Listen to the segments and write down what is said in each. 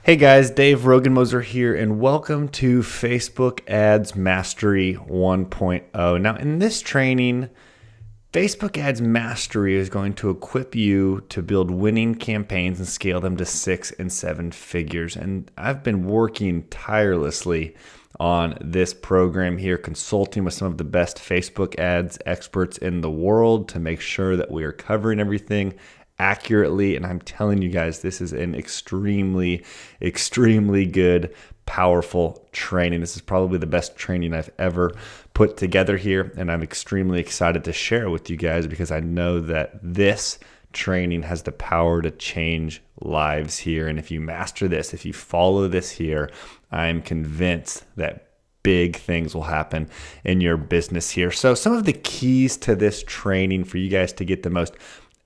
Hey guys, Dave Rogenmoser here, and welcome to Facebook Ads Mastery 1.0. Now, in this training, Facebook Ads Mastery is going to equip you to build winning campaigns and scale them to 6 and 7 figures. And I've been working tirelessly on this program here, consulting with some of the best Facebook ads experts in the world to make sure that we are covering everything accurately. And I'm telling you guys, this is an extremely good, powerful training. This is probably the best training I've ever put together here. And I'm extremely excited to share it with you guys because I know that this training has the power to change lives here. And if you master this, if you follow this here, I'm convinced that big things will happen in your business here. So some of the keys to this training for you guys to get the most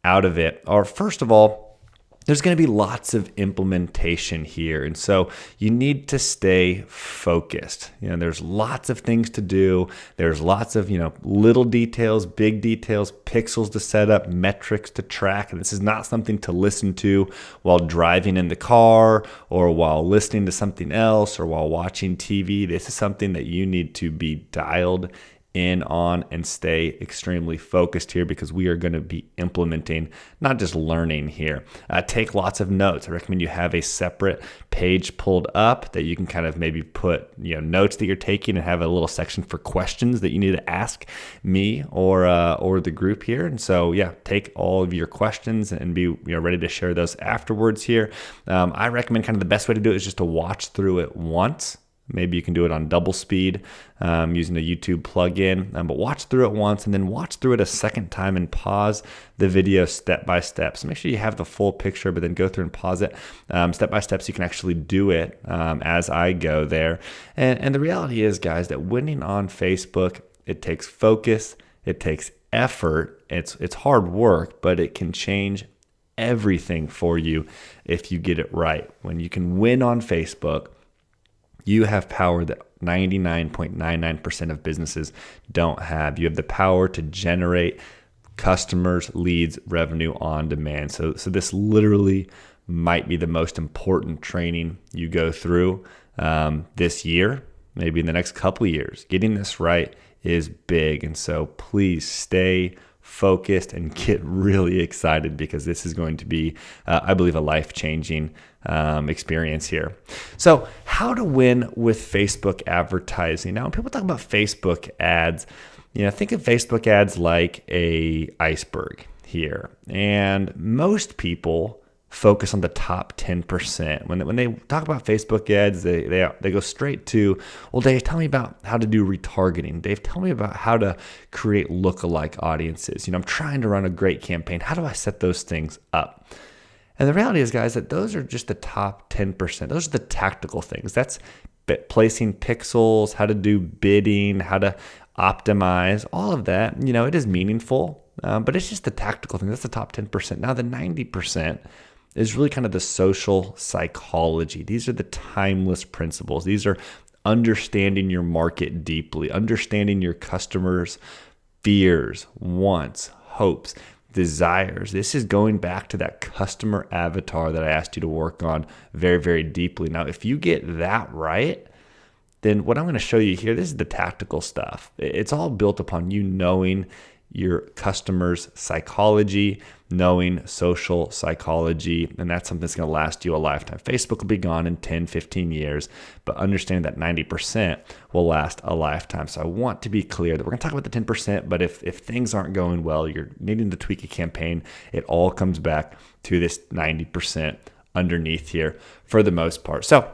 out of it are, first of all, there's going to be lots of implementation here. And so you need to stay focused. There's lots of things to do. There's lots of, little details, big details, pixels to set up, metrics to track. And this is not something to listen to while driving in the car or while listening to something else or while watching TV. This is something that you need to be dialed in on and stay extremely focused here because we are going to be implementing, not just learning here. Take lots of notes. I recommend you have a separate page pulled up that you can kind of maybe put notes that you're taking and have a little section for questions that you need to ask me or the group here. And so take all of your questions and be ready to share those afterwards here. I recommend kind of the best way to do it is just to watch through it once. Maybe you can do it on double speed using a YouTube plugin, but watch through it once and then watch through it a second time and pause the video step by step. So make sure you have the full picture, but then go through and pause it step by step so you can actually do it as I go there. And the reality is, guys, that winning on Facebook, it takes focus, it takes effort, it's hard work, but it can change everything for you if you get it right. When you can win on Facebook, you have power that 99.99% of businesses don't have. You have the power to generate customers, leads, revenue on demand. So this literally might be the most important training you go through this year, maybe in the next couple of years. Getting this right is big. And so please stay focused and get really excited because this is going to be, I believe, a life-changing experience here. So how to win with Facebook advertising. Now, when people talk about Facebook ads, think of Facebook ads like a iceberg here. And most people focus on the top 10%. When they talk about Facebook ads, they go straight to, well, Dave, tell me about how to do retargeting. Dave, tell me about how to create lookalike audiences. I'm trying to run a great campaign. How do I set those things up? And the reality is, guys, that those are just the top 10%. Those are the tactical things. That's placing pixels, how to do bidding, how to optimize, all of that. It is meaningful, but it's just the tactical thing. That's the top 10%. Now, the 90% is really kind of the social psychology. These are the timeless principles. These are understanding your market deeply, understanding your customers' fears, wants, hopes, desires. This is going back to that customer avatar that I asked you to work on very, very deeply. Now, if you get that right, then what I'm going to show you here, this is the tactical stuff. It's all built upon you knowing your customers' psychology, knowing social psychology, and that's something that's going to last you a lifetime. Facebook will be gone in 10, 15 years, but understand that 90% will last a lifetime. So I want to be clear that we're going to talk about the 10%, but if things aren't going well, you're needing to tweak a campaign, it all comes back to this 90% underneath here for the most part. So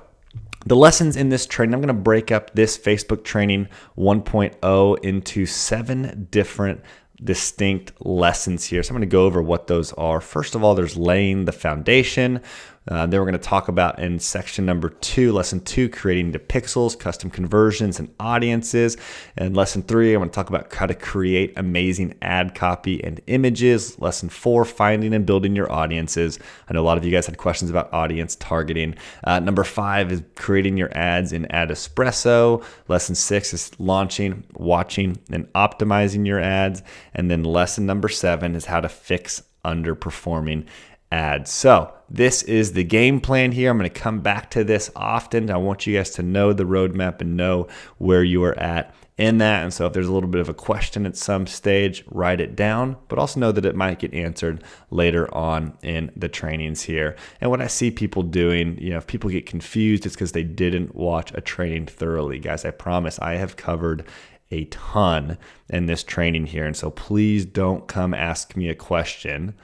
the lessons in this training, I'm going to break up this Facebook training 1.0 into 7 different distinct lessons here. So I'm going to go over what those are. First of all, there's laying the foundation. Then we're going to talk about in section number 2, lesson 2, creating the pixels, custom conversions, and audiences. And lesson 3, I'm going to talk about how to create amazing ad copy and images. Lesson 4, finding and building your audiences. I know a lot of you guys had questions about audience targeting. Number 5 is creating your ads in Ad Espresso. Lesson 6 is launching, watching, and optimizing your ads. And then lesson number 7 is how to fix underperforming ads. So this is the game plan here. I'm going to come back to this often. I want you guys to know the roadmap and know where you are at in that. And so if there's a little bit of a question at some stage, write it down, but also know that it might get answered later on in the trainings here. And what I see people doing, if people get confused, it's because they didn't watch a training thoroughly. Guys, I promise I have covered a ton in this training here. And so please don't come ask me a question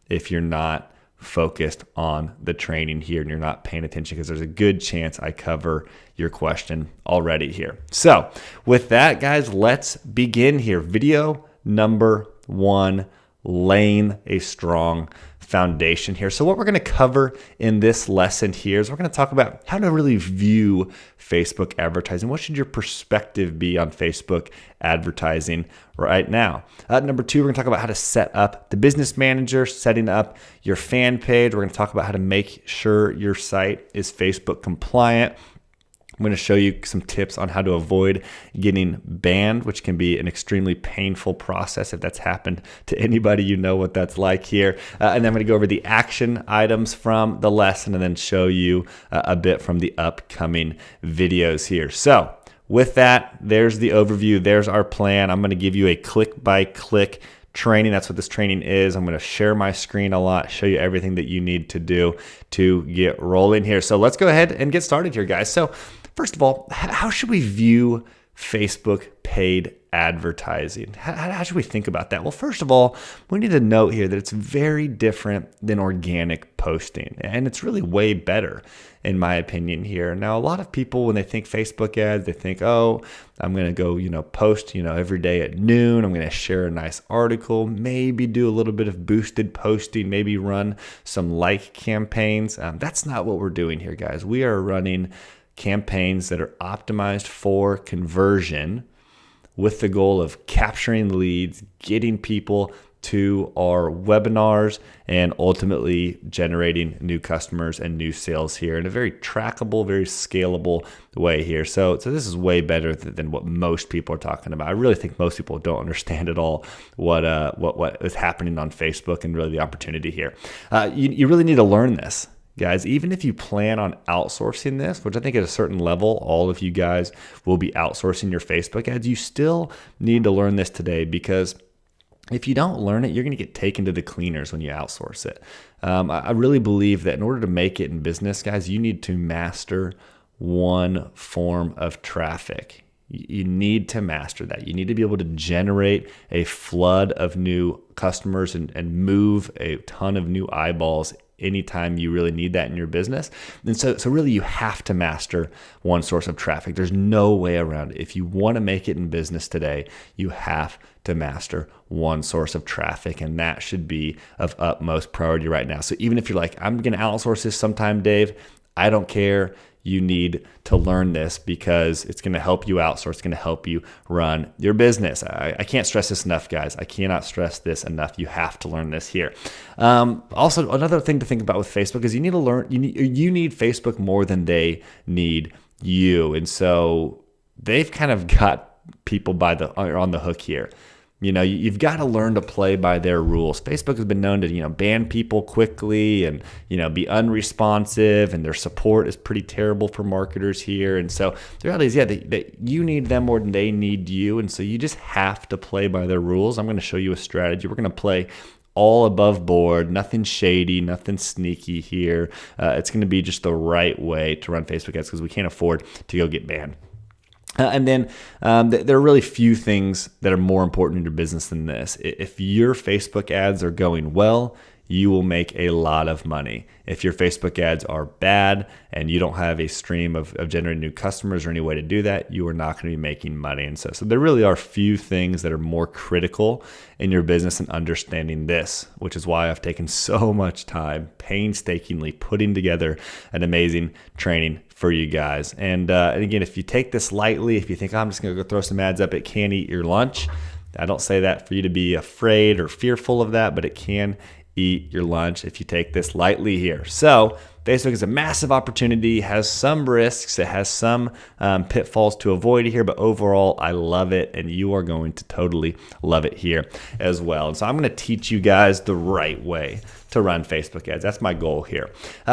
if you're not focused on the training here and you're not paying attention, because there's a good chance I cover your question already here. So with that, guys, let's begin here. Video number 1, laying a strong foundation here. So what we're going to cover in this lesson here is we're going to talk about how to really view Facebook advertising. What should your perspective be on Facebook advertising right now? Number 2, we're going to talk about how to set up the business manager, setting up your fan page. We're going to talk about how to make sure your site is Facebook compliant. I'm going to show you some tips on how to avoid getting banned, which can be an extremely painful process. If that's happened to anybody, you know what that's like here. And then I'm going to go over the action items from the lesson and then show you a bit from the upcoming videos here. So with that, there's the overview. There's our plan. I'm going to give you a click-by-click training. That's what this training is. I'm going to share my screen a lot, show you everything that you need to do to get rolling here. So let's go ahead and get started here, guys. So first of all, how should we view Facebook paid advertising? How should we think about that? Well, first of all, we need to note here that it's very different than organic posting, and it's really way better in my opinion here. Now, a lot of people, when they think Facebook ads, they think, oh, I'm going to go, post, every day at noon. I'm going to share a nice article, maybe do a little bit of boosted posting, maybe run some like campaigns. That's not what we're doing here, guys. We are running campaigns that are optimized for conversion with the goal of capturing leads, getting people to our webinars, and ultimately generating new customers and new sales here in a very trackable, very scalable way here. So this is way better than what most people are talking about. I really think most people don't understand at all what is happening on Facebook and really the opportunity here. You really need to learn this. Guys, even if you plan on outsourcing this, which I think at a certain level, all of you guys will be outsourcing your Facebook ads, you still need to learn this today, because if you don't learn it, you're going to get taken to the cleaners when you outsource it. I really believe that in order to make it in business, guys, you need to master one form of traffic. You need to master that. You need to be able to generate a flood of new customers and move a ton of new eyeballs anytime you really need that in your business. And so really you have to master one source of traffic. There's no way around it. If you want to make it in business today, you have to master one source of traffic, and that should be of utmost priority right now. So even if you're like, I'm going to outsource this sometime, Dave, I don't care. You need to learn this because it's going to help you outsource. It's going to help you run your business. I can't stress this enough, guys. I cannot stress this enough. You have to learn this here. Also, another thing to think about with Facebook is you need to learn. You need Facebook more than they need you, and so they've kind of got people on the hook here. You've got to learn to play by their rules. Facebook has been known to, ban people quickly and, be unresponsive, and their support is pretty terrible for marketers here. And so the reality is, that you need them more than they need you. And so you just have to play by their rules. I'm going to show you a strategy. We're going to play all above board, nothing shady, nothing sneaky here. It's going to be just the right way to run Facebook ads, because we can't afford to go get banned. And then there are really few things that are more important in your business than this. If your Facebook ads are going well, you will make a lot of money. If your Facebook ads are bad and you don't have a stream of generating new customers or any way to do that, you are not going to be making money. And so there really are few things that are more critical in your business than understanding this, which is why I've taken so much time painstakingly putting together an amazing training for you guys. And again, if you take this lightly, if you think, I'm just going to go throw some ads up, it can eat your lunch. I don't say that for you to be afraid or fearful of that, but it can eat your lunch if you take this lightly here. So Facebook is a massive opportunity, has some risks, it has some pitfalls to avoid here, but overall I love it, and you are going to totally love it here as well. And so I'm going to teach you guys the right way to to run Facebook ads. That's my goal here.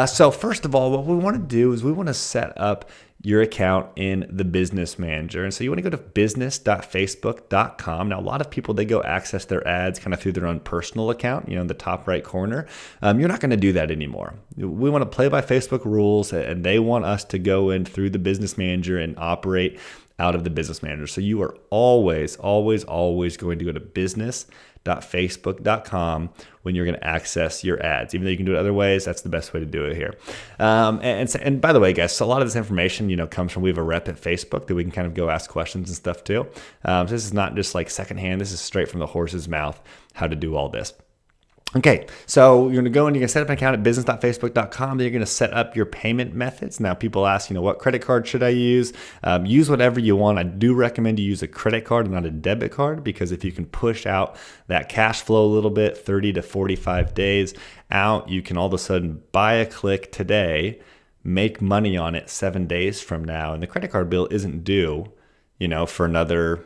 So first of all, what we want to do is we want to set up your account in the Business Manager. And so you want to go to business.facebook.com. Now, a lot of people, they go access their ads kind of through their own personal account, in the top right corner. You're not going to do that anymore. We want to play by Facebook rules, and they want us to go in through the Business Manager and operate out of the Business Manager. So you are always, always, always going to go to business.facebook.com when you're going to access your ads. Even though you can do it other ways, that's the best way to do it here. And by the way, guys, so a lot of this information, comes from, we have a rep at Facebook that we can kind of go ask questions and stuff too. So this is not just like secondhand. This is straight from the horse's mouth, how to do all this. Okay, so you're going to go and you're going to set up an account at business.facebook.com. Then you're going to set up your payment methods. Now, people ask, what credit card should I use? Use whatever you want. I do recommend you use a credit card and not a debit card, because if you can push out that cash flow a little bit, 30 to 45 days out, you can all of a sudden buy a click today, make money on it 7 days from now, and the credit card bill isn't due, for another,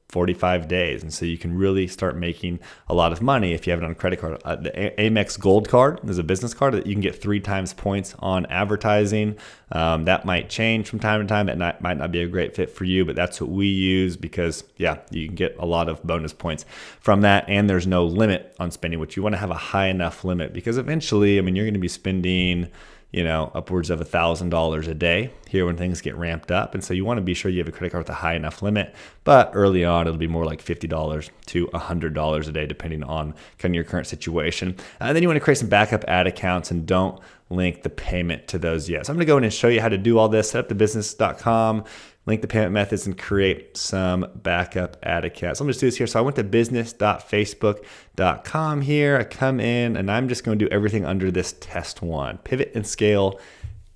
45 days. And so you can really start making a lot of money if you have it on a credit card. The Amex Gold Card is a business card that you can get 3 times points on advertising. That might change from time to time. It might not be a great fit for you, but that's what we use because, you can get a lot of bonus points from that. And there's no limit on spending, which you want to have a high enough limit, because eventually, you're going to be spending upwards of $1,000 a day here when things get ramped up. And so you want to be sure you have a credit card with a high enough limit, but early on, it'll be more like $50 to $100 a day, depending on kind of your current situation. And then you want to create some backup ad accounts, and don't link the payment to those yet. So I'm going to go in and show you how to do all this. Set up the business.com, link the payment methods, and create some backup ad accounts. So I'm going to do this here. So I went to business.facebook.com here. I come in and I'm just going to do everything under this test 1, pivot and scale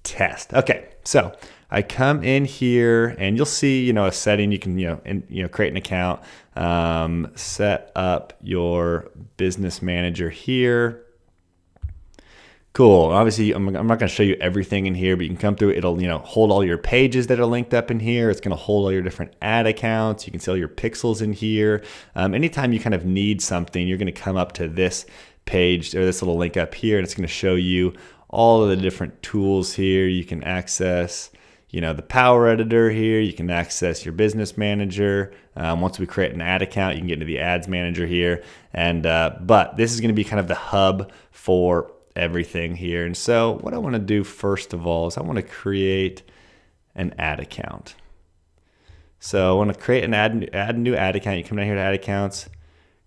test. Okay, so I come in here and you'll see, a setting. You can, create an account, set up your business manager here. Cool. Obviously, I'm not going to show you everything in here, but you can come through. It'll, hold all your pages that are linked up in here. It's going to hold all your different ad accounts. You can see all your pixels in here. Anytime you kind of need something, you're going to come up to this page or this little link up here, and it's going to show you all of the different tools here. You can access, the Power Editor here. You can access your Business Manager. Once we create an ad account, you can get into the Ads Manager here. And but this is going to be kind of the hub for everything here. And so what I want to do first of all is I want to create an ad account. So I want to create add a new ad account. You come down here to ad accounts,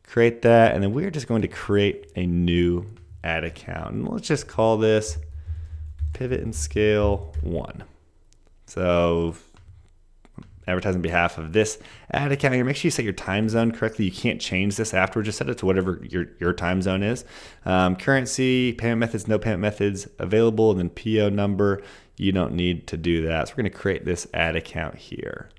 create that, and then we're just going to create a new ad account. And let's just call this Pivot and Scale 1. So advertise on behalf of this ad account here. Make sure you set your time zone correctly. You can't change this afterwards. Just set it to whatever your time zone is. Currency, payment methods, no payment methods available, and then PO number. You don't need to do that. So we're going to create this ad account here.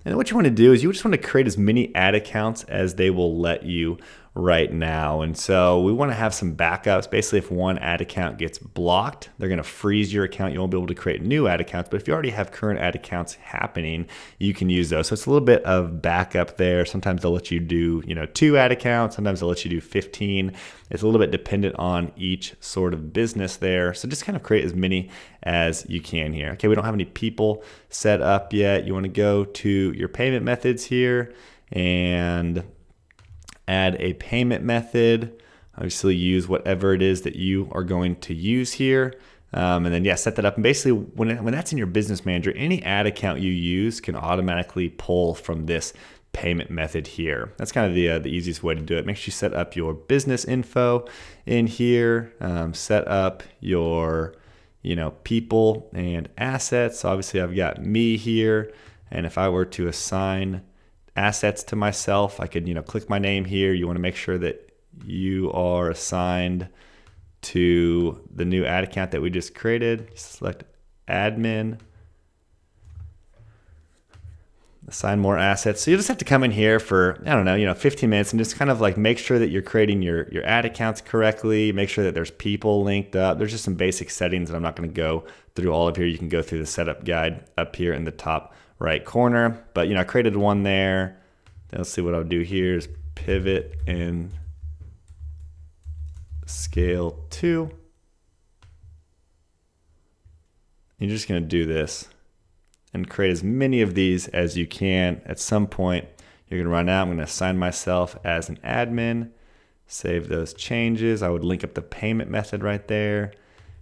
And what you want to do is you just want to create as many ad accounts as they will let you right now. And so we want to have some backups. Basically, if one ad account gets blocked, they're going to freeze your account. You won't be able to create new ad accounts. But if you already have current ad accounts happening, you can use those. So it's a little bit of backup there. Sometimes they'll let you do 2 ad accounts. Sometimes they'll let you do 15. It's a little bit dependent on each sort of business there. So just kind of create as many as you can here. Okay, we don't have any people set up yet. You want to go to your payment methods here and add a payment method. Obviously use whatever it is that you are going to use here. And then set that up. And basically when that's in your Business Manager, any ad account you use can automatically pull from this payment method here. That's kind of the easiest way to do it. Make sure you set up your business info in here. Set up your people and assets. So obviously I've got me here. And if I were to assign assets to myself, I could click my name here. You want to make sure that you are assigned to the new ad account that we just created. Select admin, assign more assets. So you just have to come in here for 15 minutes and just kind of like make sure that you're creating your ad accounts correctly. Make sure that there's people linked up. There's just some basic settings that I'm not going to go through all of here. You can go through the setup guide up here in the top right corner. But I created one there. Then let's see what I'll do here is pivot and scale 2. You're just going to do this and create as many of these as you can. At some point, you're going to run out. I'm going to assign myself as an admin, save those changes. I would link up the payment method right there,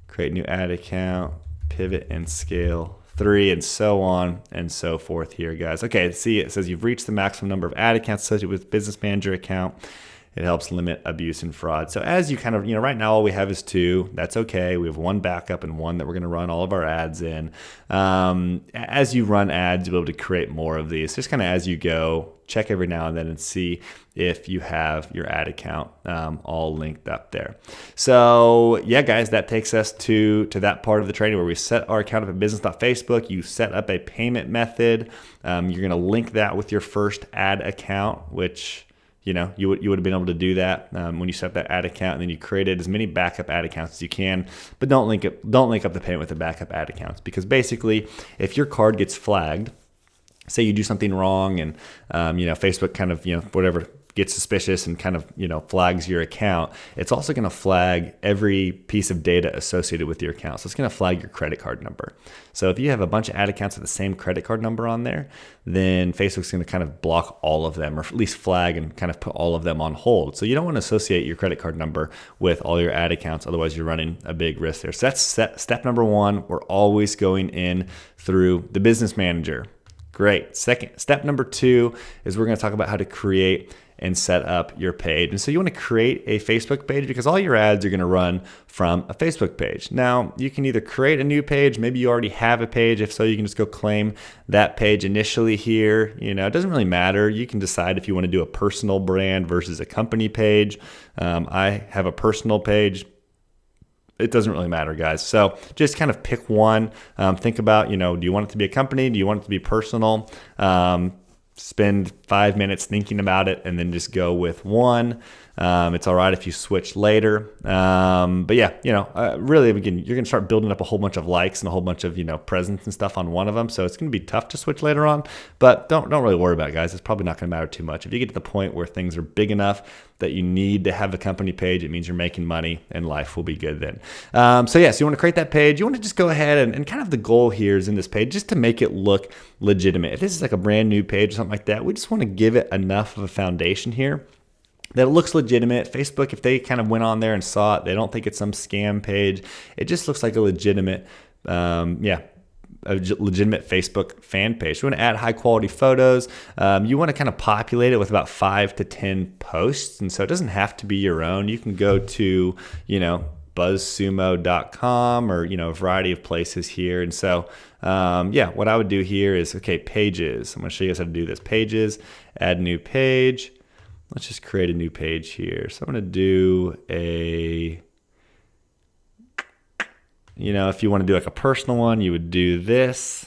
create new ad account, pivot and scale 3, and so on and so forth here, guys. Okay, see, it says you've reached the maximum number of ad accounts associated with Business Manager account. It helps limit abuse and fraud. So as you kind of, right now all we have is 2. That's okay. We have 1 backup and 1 that we're going to run all of our ads in. As you run ads, you'll be able to create more of these. Just kind of as you go, check every now and then and see if you have your ad account all linked up there. So yeah, guys, that takes us to that part of the training where we set our account up at business.facebook. You set up a payment method. You're going to link that with your first ad account, which you would have been able to do that when you set up that ad account, and then you created as many backup ad accounts as you can. But don't link up the payment with the backup ad accounts, because basically, if your card gets flagged, say you do something wrong, and Facebook kind of whatever gets suspicious and kind of flags your account, it's also going to flag every piece of data associated with your account. So it's going to flag your credit card number. So if you have a bunch of ad accounts with the same credit card number on there, then Facebook's going to kind of block all of them, or at least flag and kind of put all of them on hold. So you don't want to associate your credit card number with all your ad accounts, otherwise you're running a big risk there. So that's step number 1. We're always going in through the Business Manager. Great. Step number 2 is we're going to talk about how to create and set up your page. And so you want to create a Facebook page, because all your ads are going to run from a Facebook page. Now, you can either create a new page, maybe you already have a page. If so, you can just go claim that page initially here. It doesn't really matter. You can decide if you want to do a personal brand versus a company page. I have a personal page. It doesn't really matter, guys. So just kind of pick one. Think about, do you want it to be a company? Do you want it to be personal? Spend 5 minutes thinking about it, and then just go with one. It's all right if you switch later. But yeah, really, again, you're going to start building up a whole bunch of likes and a whole bunch of, presence and stuff on one of them. So it's going to be tough to switch later on, but don't really worry about it, guys. It's probably not going to matter too much. If you get to the point where things are big enough that you need to have a company page, it means you're making money and life will be good then. So you want to create that page. You want to just go ahead and kind of the goal here is in this page just to make it look legitimate. If this is like a brand new page or something like that, we just want to give it enough of a foundation here that it looks legitimate. Facebook, if they kind of went on there and saw it, they don't think it's some scam page. It just looks like a legitimate, a legitimate Facebook fan page. You want to add high quality photos. You want to kind of populate it with about 5 to 10 posts. And so it doesn't have to be your own. You can go to, buzzsumo.com or, a variety of places here. And so, what I would do here is, pages. I'm going to show you guys how to do this. Pages, add new page. Let's just create a new page here. So I'm going to do if you want to do like a personal one, you would do this,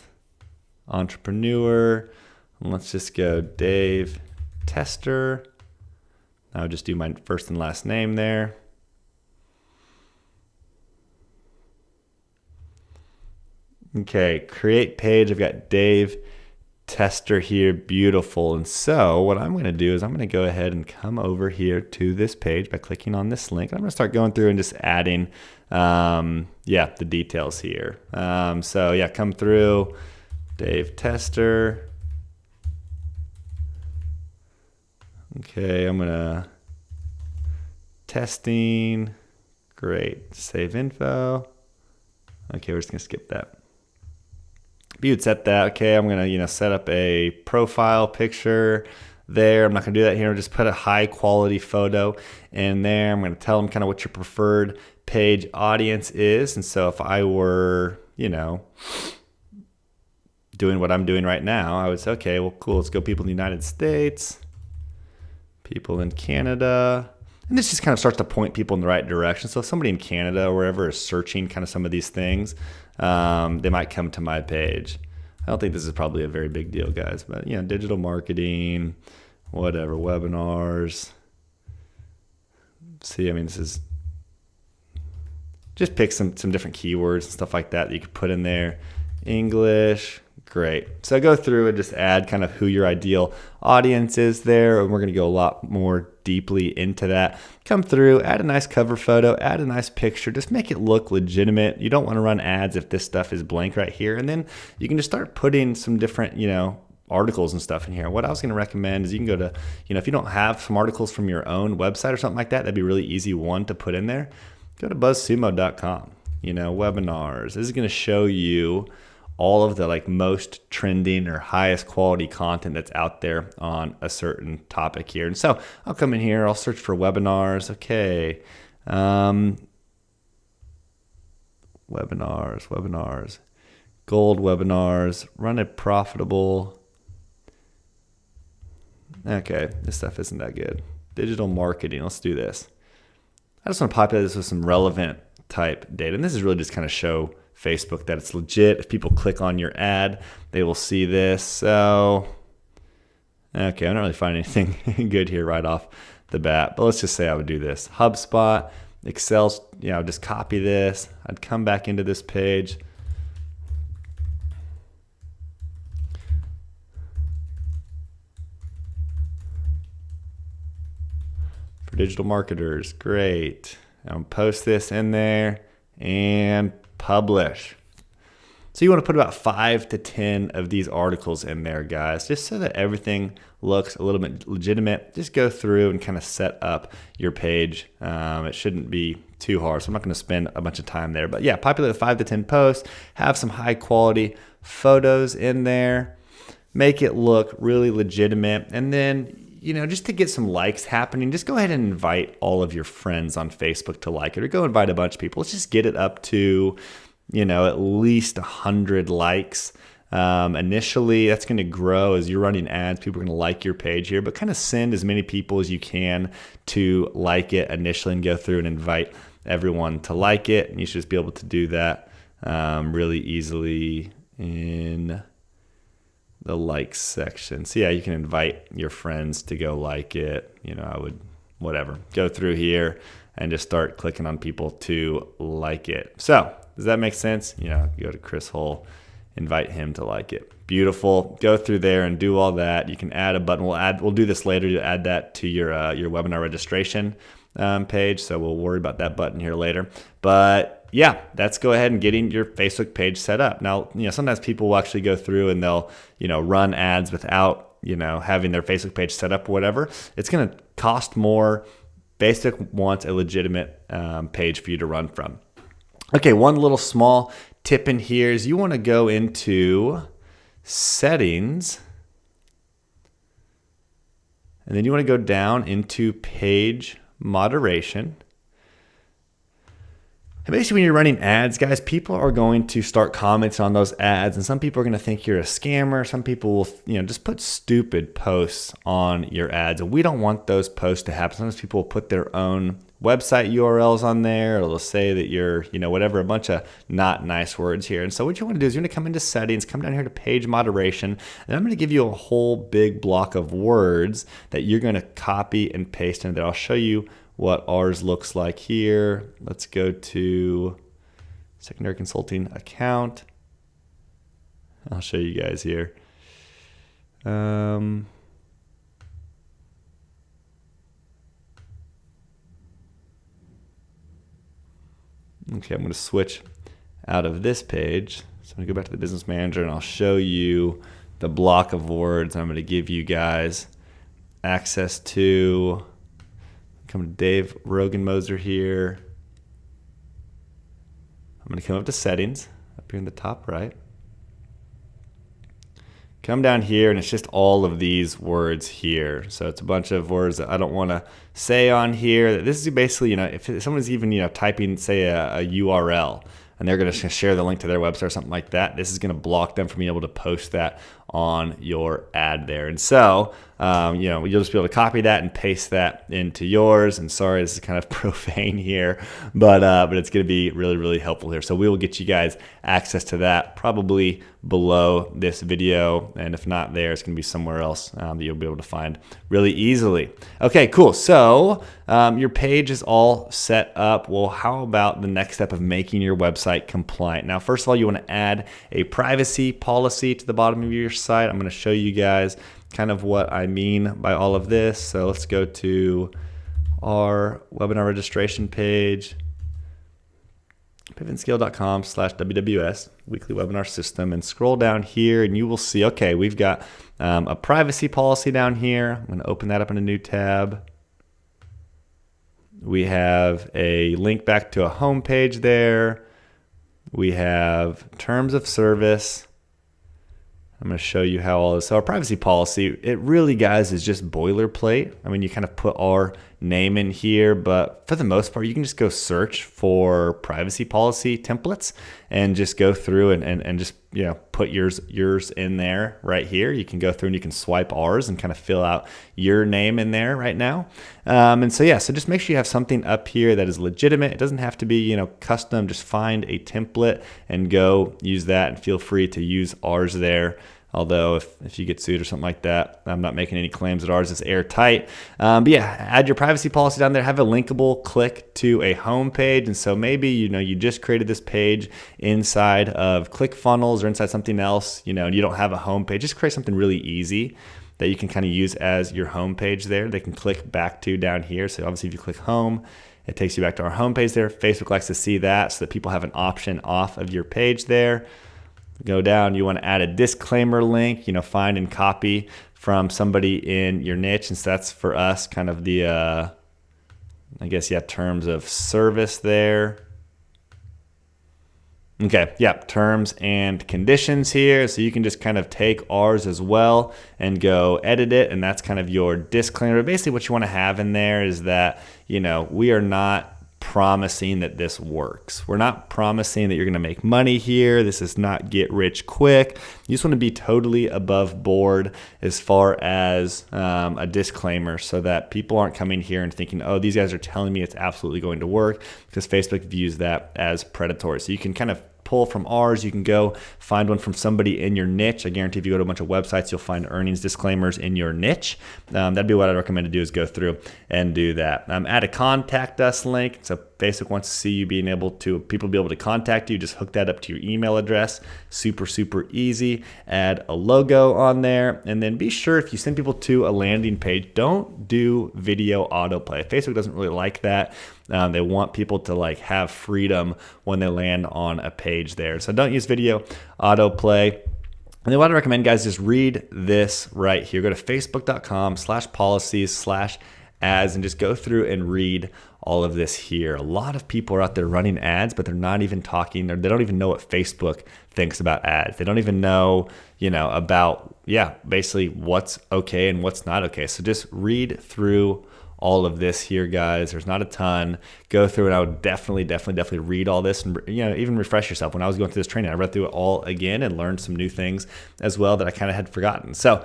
entrepreneur. And let's just go Dave Tester. I would just do my first and last name there. Okay, create page. I've got Dave Tester here. Beautiful. And so what I'm going to do is I'm going to go ahead and come over here to this page by clicking on this link. I'm going to start going through and just adding the details here. Come through Dave Tester. Okay, I'm going to testing. Great. Save info. Okay, we're just going to skip that. You would set that. Okay, I'm going to set up a profile picture there. I'm not going to do that here. I'll just put a high quality photo in there. I'm going to tell them kind of what your preferred page audience is. And so if I were, doing what I'm doing right now, I would say, okay, well, cool. Let's go people in the United States, people in Canada. And this just kind of starts to point people in the right direction. So if somebody in Canada or wherever is searching kind of some of these things, they might come to my page. I don't think this is probably a very big deal, guys, but digital marketing, whatever, webinars. See, this is just pick some different keywords and stuff like that you could put in there. English, Great. So go through and just add kind of who your ideal audience is there. And we're going to go a lot more deeply into that. Come through, add a nice cover photo, add a nice picture, just make it look legitimate. You don't want to run ads if this stuff is blank right here. And then you can just start putting some different, articles and stuff in here. What I was going to recommend is you can go to, if you don't have some articles from your own website or something like that, that'd be a really easy one to put in there. Go to buzzsumo.com, webinars. This is going to show you all of the most trending or highest quality content that's out there on a certain topic here. And so I'll come in here, I'll search for webinars. Okay. Webinars, gold webinars, run a profitable. Okay, this stuff isn't that good. Digital marketing, let's do this. I just want to populate this with some relevant type data. And this is really just kind of show Facebook that it's legit. If people click on your ad, they will see this. So, okay, I'm not really finding anything good here right off the bat, but let's just say I would do this. HubSpot, Excel, just copy this. I'd come back into this page. For digital marketers, great. I'll post this in there and publish. So you want to put about 5 to 10 of these articles in there, guys, just so that everything looks a little bit legitimate. Just go through and kind of set up your page. It shouldn't be too hard, so I'm not going to spend a bunch of time there. But yeah, populate 5 to 10 posts, have some high quality photos in there, make it look really legitimate, and then just to get some likes happening, just go ahead and invite all of your friends on Facebook to like it, or go invite a bunch of people. Let's just get it up to, at least 100 likes. Initially, that's going to grow as you're running ads. People are going to like your page here, but kind of send as many people as you can to like it initially and go through and invite everyone to like it. And you should just be able to do that really easily in the likes section. So yeah, you can invite your friends to go like it. I would, go through here and just start clicking on people to like it. So does that make sense? Go to Chris Hull, invite him to like it. Beautiful. Go through there and do all that. You can add a button. We'll do this later to add that to your webinar registration page. So we'll worry about that button here later. But yeah, that's go ahead and getting your Facebook page set up. Now, sometimes people will actually go through and they'll, run ads without, having their Facebook page set up or whatever. It's going to cost more. Facebook wants a legitimate page for you to run from. Okay, one little small tip in here is you want to go into settings, and then you want to go down into page moderation. And basically when you're running ads, guys, people are going to start commenting on those ads, and some people are going to think you're a scammer. Some people will, just put stupid posts on your ads. And we don't want those posts to happen. Sometimes people will put their own website URLs on there, or they'll say that you're, whatever, a bunch of not nice words here. And so what you want to do is you're going to come into settings, come down here to page moderation, and I'm going to give you a whole big block of words that you're going to copy and paste in there. I'll show you what ours looks like here. Let's go to secondary consulting account. I'll show you guys here. Okay, I'm going to switch out of this page. So I'm going to go back to the business manager and I'll show you the block of words I'm going to give you guys access to. Come to Dave Rogan-Moser here. I'm going to come up to settings up here in the top right. Come down here and it's just all of these words here. So it's a bunch of words that I don't want to say on here. This is basically, if someone's even, typing, say, a URL, and they're going to share the link to their website or something like that, this is going to block them from being able to post that on your ad there. And so, you'll just be able to copy that and paste that into yours. And sorry, this is kind of profane here, but it's going to be really, really helpful here. So we will get you guys access to that probably below this video. And if not there, it's going to be somewhere else that you'll be able to find really easily. Okay, cool. So your page is all set up. Well, how about the next step of making your website compliant? Now, first of all, you want to add a privacy policy to the bottom of your site. I'm going to show you guys kind of what I mean by all of this. So let's go to our webinar registration page, pivotandscale.com/WWS, weekly webinar system, and scroll down here and you will see, okay, we've got a privacy policy down here. I'm going to open that up in a new tab. We have a link back to a home page there. We have terms of service. I'm going to show you how all this. So our privacy policy, it really, guys, is just boilerplate. I mean, you kind of put our name in here, but for the most part, you can just go search for privacy policy templates and just go through and just, put yours in there right here. You can go through and you can swipe ours and kind of fill out your name in there right now. And so, so just make sure you have something up here that is legitimate. It doesn't have to be, custom. Just find a template and go use that, and feel free to use ours there. Although if you get sued or something like that, I'm not making any claims that ours is airtight. But add your privacy policy down there. Have a linkable click to a home page. And so maybe, you just created this page inside of ClickFunnels or inside something else, and you don't have a home page. Just create something really easy that you can kind of use as your home page there. They can click back to down here. So obviously if you click home, it takes you back to our home page there. Facebook likes to see that so that people have an option off of your page there. Go down, you want to add a disclaimer link, find and copy from somebody in your niche. And so that's for us kind of the, terms of service there. Okay, terms and conditions here. So you can just kind of take ours as well and go edit it. And that's kind of your disclaimer. Basically what you want to have in there is that, we are not promising that this works. We're not promising that you're going to make money here. This is not get rich quick. You just want to be totally above board as far as a disclaimer so that people aren't coming here and thinking, oh, these guys are telling me it's absolutely going to work, because Facebook views that as predatory. So you can kind of pull from ours. You can go find one from somebody in your niche. I guarantee if you go to a bunch of websites, you'll find earnings disclaimers in your niche. That'd be what I'd recommend to do, is go through and do that. Add a contact us link. So Facebook wants to see you people be able to contact you. Just hook that up to your email address. Super, super easy. Add a logo on there. And then be sure, if you send people to a landing page, don't do video autoplay. Facebook doesn't really like that. They want people to have freedom when they land on a page there. So don't use video autoplay. And then what I recommend, guys, is read this right here. Go to facebook.com/policies/ads and just go through and read all of this here. A lot of people are out there running ads, but they're not even talking, or they don't even know what Facebook thinks about ads. They don't even know, about, basically what's okay and what's not okay. So just read through all of this here, guys. There's not a ton. Go through it. I would definitely read all this and even refresh yourself. When I was going through this training, I read through it all again and learned some new things as well that I kind of had forgotten. So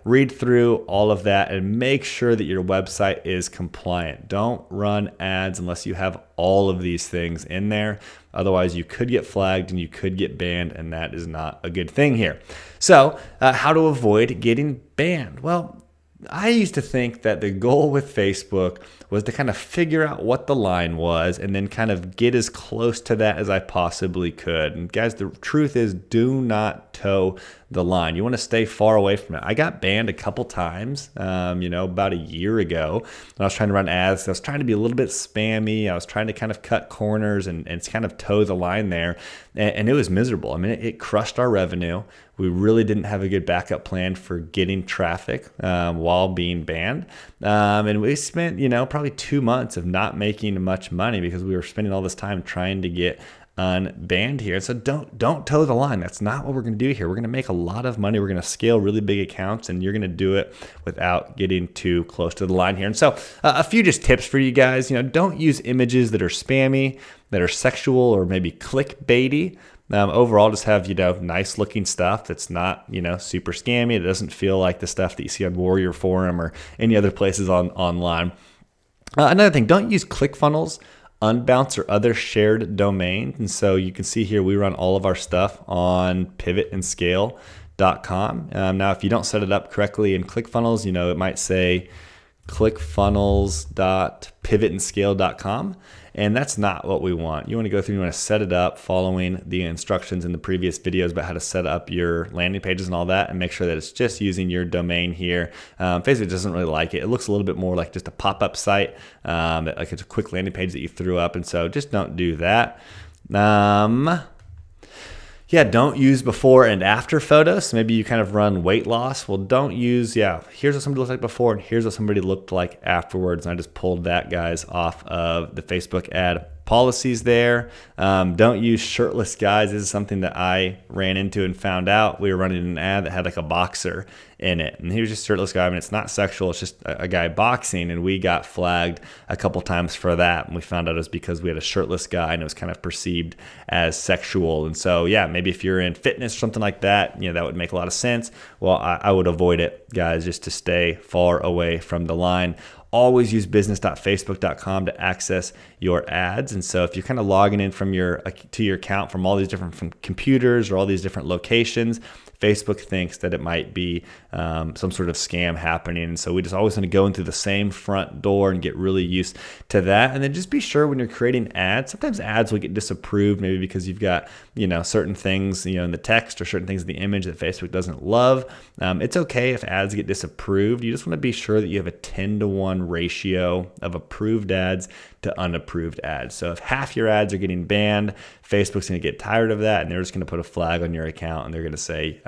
read through all of that and make sure that your website is compliant. Don't run ads unless you have all of these things in there. Otherwise, you could get flagged and you could get banned, and that is not a good thing here. So how to avoid getting banned? Well, I used to think that the goal with Facebook was to kind of figure out what the line was and then kind of get as close to that as I possibly could. And guys, the truth is, do not toe the line. You want to stay far away from it. I got banned a couple times, about a year ago when I was trying to run ads. I was trying to be a little bit spammy. I was trying to kind of cut corners and kind of toe the line there. And it was miserable. I mean, it crushed our revenue. We really didn't have a good backup plan for getting traffic while being banned. And we spent, probably 2 months of not making much money because we were spending all this time trying to get unbanned here. So don't toe the line. That's not what we're going to do here. We're going to make a lot of money. We're going to scale really big accounts, and you're going to do it without getting too close to the line here. And so a few just tips for you guys. Don't use images that are spammy, that are sexual, or maybe clickbaity. Overall, just have, nice looking stuff that's not, super scammy. It doesn't feel like the stuff that you see on Warrior Forum or any other places online. Another thing, don't use ClickFunnels, Unbounce, or other shared domains. And so you can see here, we run all of our stuff on pivotandscale.com. Now, if you don't set it up correctly in ClickFunnels, it might say clickfunnels.pivotandscale.com. And that's not what we want. You want to go through and you want to set it up following the instructions in the previous videos about how to set up your landing pages and all that, and make sure that it's just using your domain here. Facebook doesn't really like it. It looks a little bit more like just a pop-up site, like it's a quick landing page that you threw up. And so just don't do that. Don't use before and after photos. So maybe you kind of run weight loss. Well, don't use, here's what somebody looked like before and here's what somebody looked like afterwards. And I just pulled that, guys, off of the Facebook ad policies there. Don't use shirtless guys. This is something that I ran into and found out. We were running an ad that had like a boxer in it, and he was just a shirtless guy. I mean, it's not sexual, it's just a guy boxing, and we got flagged a couple times for that, and we found out it was because we had a shirtless guy and it was kind of perceived as sexual. And so maybe if you're in fitness or something like that, that would make a lot of sense. Well, I would avoid it, guys, just to stay far away from the line. Always use business.facebook.com to access your ads. And so if you're kind of logging in from your account from all these different computers or all these different locations, Facebook thinks that it might be some sort of scam happening. And so we just always want to go in through the same front door and get really used to that. And then just be sure when you're creating ads, sometimes ads will get disapproved, maybe because you've got, certain things, in the text or certain things in the image that Facebook doesn't love. It's okay if ads get disapproved. You just want to be sure that you have a 10-to-1 ratio of approved ads to unapproved ads. So if half your ads are getting banned, Facebook's going to get tired of that, and they're just going to put a flag on your account, and they're going to say,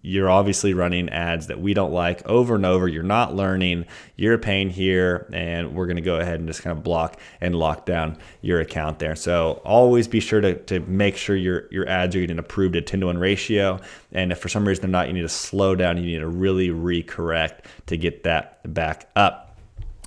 you're obviously running ads that we don't like over and over. You're not learning. You're a pain here, and we're going to go ahead and just kind of block and lock down your account there. So always be sure to make sure your ads are getting approved at 10-to-1 ratio. And if for some reason they're not, you need to slow down. You need to really recorrect to get that back up.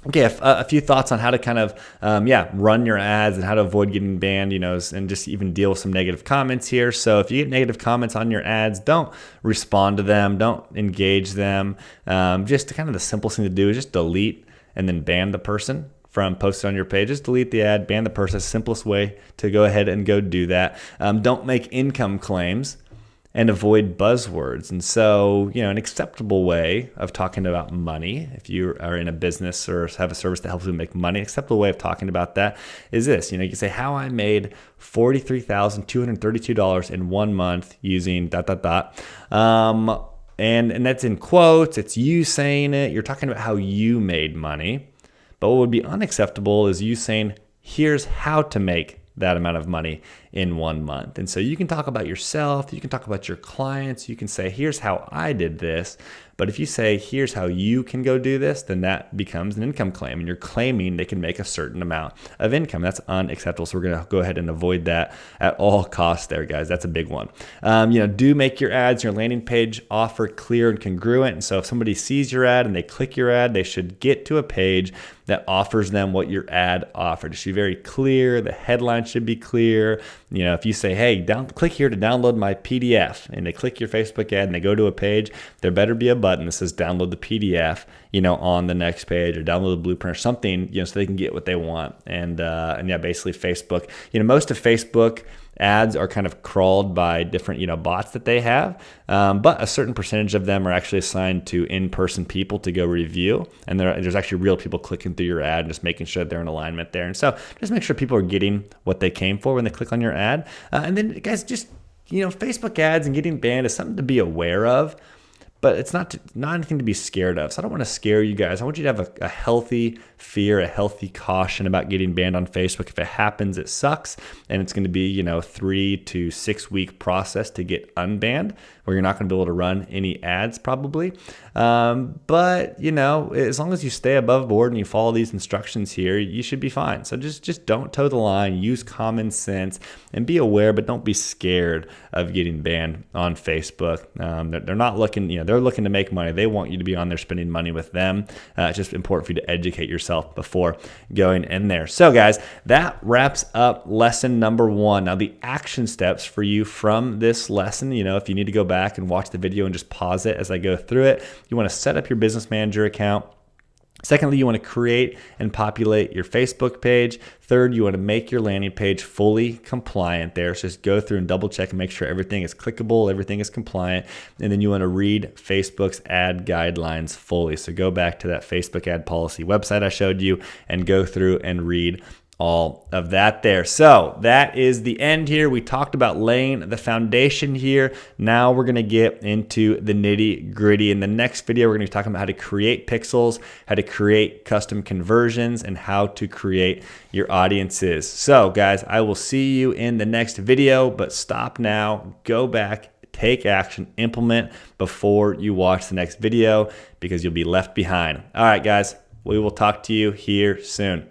Okay, a few thoughts on how to kind of, run your ads and how to avoid getting banned, and just even deal with some negative comments here. So if you get negative comments on your ads, don't respond to them, don't engage them. Just kind of the simplest thing to do is just delete and then ban the person from posting on your page. Just delete the ad, ban the person. Simplest way to go ahead and go do that. Don't make income claims and avoid buzzwords. And so, an acceptable way of talking about money, if you are in a business or have a service that helps you make money, acceptable way of talking about that is this. You can say how I made $43,232 in 1 month using ... And that's in quotes. It's you saying it. You're talking about how you made money. But what would be unacceptable is you saying, here's how to make that amount of money in 1 month. And so you can talk about yourself, you can talk about your clients, you can say, here's how I did this. But if you say, here's how you can go do this, then that becomes an income claim, and you're claiming they can make a certain amount of income. That's unacceptable. So we're going to go ahead and avoid that at all costs there, guys. That's a big one. Do make your ads, your landing page offer clear and congruent. And so if somebody sees your ad and they click your ad, they should get to a page that offers them what your ad offered. It should be very clear. The headline should be clear. If you say, hey, click here to download my PDF, and they click your Facebook ad and they go to a page, there better be a button that says download the PDF, on the next page, or download the blueprint or something, so they can get what they want. And basically Facebook, most of Facebook ads are kind of crawled by different, bots that they have. But a certain percentage of them are actually assigned to in-person people to go review. And there's actually real people clicking through your ad and just making sure they're in alignment there. And so just make sure people are getting what they came for when they click on your ad. And then guys, just, Facebook ads and getting banned is something to be aware of. But it's not anything to be scared of. So I don't want to scare you guys. I want you to have a healthy fear, a healthy caution about getting banned on Facebook. If it happens, it sucks. And it's going to be, 3 to 6 week process to get unbanned, where you're not going to be able to run any ads probably. But, as long as you stay above board and you follow these instructions here, you should be fine. So just don't toe the line, use common sense, and be aware, but don't be scared of getting banned on Facebook. They're not looking, they're They're looking to make money. They want you to be on there spending money with them. It's just important for you to educate yourself before going in there. So guys, that wraps up lesson number 1. Now the action steps for you from this lesson, if you need to go back and watch the video and just pause it as I go through it, you want to set up your Business Manager account. Secondly, you want to create and populate your Facebook page. Third, you want to make your landing page fully compliant there. So just go through and double check and make sure everything is clickable, everything is compliant. And then you want to read Facebook's ad guidelines fully. So go back to that Facebook ad policy website I showed you and go through and read all of that there. So that is the end here. We talked about laying the foundation here. Now we're going to get into the nitty gritty. In the next video, we're going to be talking about how to create pixels, how to create custom conversions, and how to create your audiences. So guys, I will see you in the next video, but stop now, go back, take action, implement before you watch the next video because you'll be left behind. All right, guys, we will talk to you here soon.